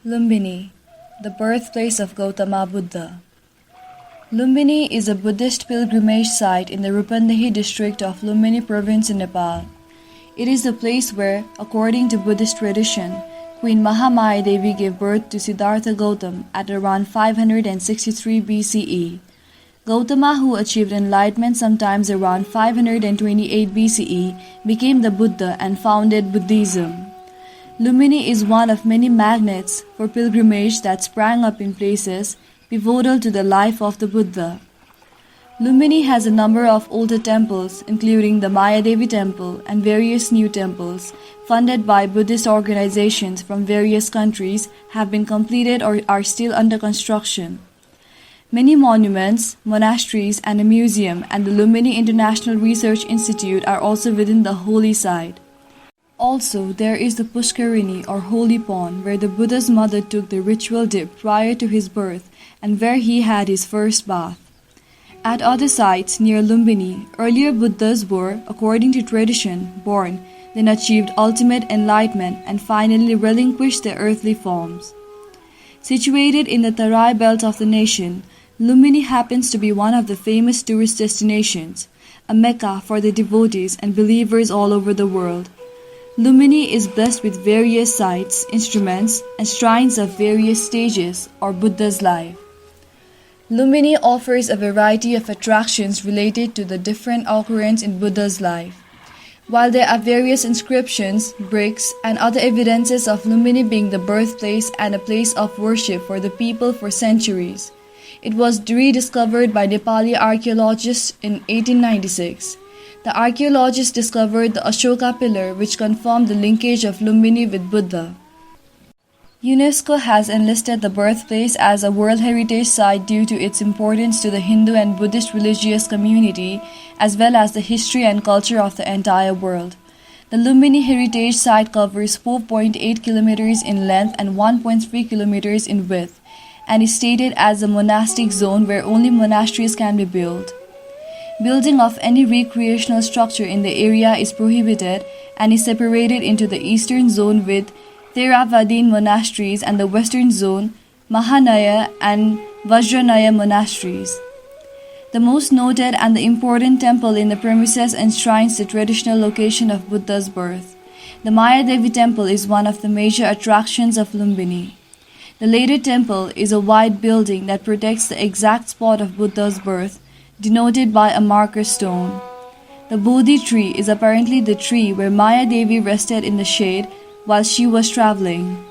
Lumbini, the birthplace of Gautama Buddha. Lumbini is a Buddhist pilgrimage site in the Rupandehi district of Lumbini province in Nepal. It is the place where, according to Buddhist tradition, Queen Mahamaya Devi gave birth to Siddhartha Gautam at around 563 BCE. Gautama, who achieved enlightenment sometimes around 528 BCE, became the Buddha and founded Buddhism. Lumbini is one of many magnets for pilgrimage that sprang up in places pivotal to the life of the Buddha. Lumbini has a number of older temples, including the Mayadevi Temple and various new temples, funded by Buddhist organizations from various countries, have been completed or are still under construction. Many monuments, monasteries, and a museum and the Lumbini International Research Institute are also within the holy site. Also, there is the Pushkarini or holy pond where the Buddha's mother took the ritual dip prior to his birth and where he had his first bath. At other sites near Lumbini, earlier Buddhas were, according to tradition, born, then achieved ultimate enlightenment and finally relinquished their earthly forms. Situated in the Tarai belt of the nation, Lumbini happens to be one of the famous tourist destinations, a mecca for the devotees and believers all over the world. Lumbini is blessed with various sites, instruments, and shrines of various stages or Buddha's life. Lumbini offers a variety of attractions related to the different occurrences in Buddha's life. While there are various inscriptions, bricks, and other evidences of Lumbini being the birthplace and a place of worship for the people for centuries, it was rediscovered by Nepali archaeologists in 1896. The archaeologists discovered the Ashoka pillar which confirmed the linkage of Lumbini with Buddha. UNESCO has enlisted the birthplace as a World Heritage Site due to its importance to the Hindu and Buddhist religious community as well as the history and culture of the entire world. The Lumbini Heritage Site covers 4.8 kilometers in length and 1.3 kilometers in width and is stated as a monastic zone where only monasteries can be built. Building of any recreational structure in the area is prohibited and is separated into the eastern zone with Theravadin monasteries and the western zone, Mahanaya and Vajranaya monasteries. The most noted and the important temple in the premises enshrines the traditional location of Buddha's birth. The Mayadevi Temple is one of the major attractions of Lumbini. The later temple is a wide building that protects the exact spot of Buddha's birth, denoted by a marker stone. The Bodhi tree is apparently the tree where Maya Devi rested in the shade while she was traveling.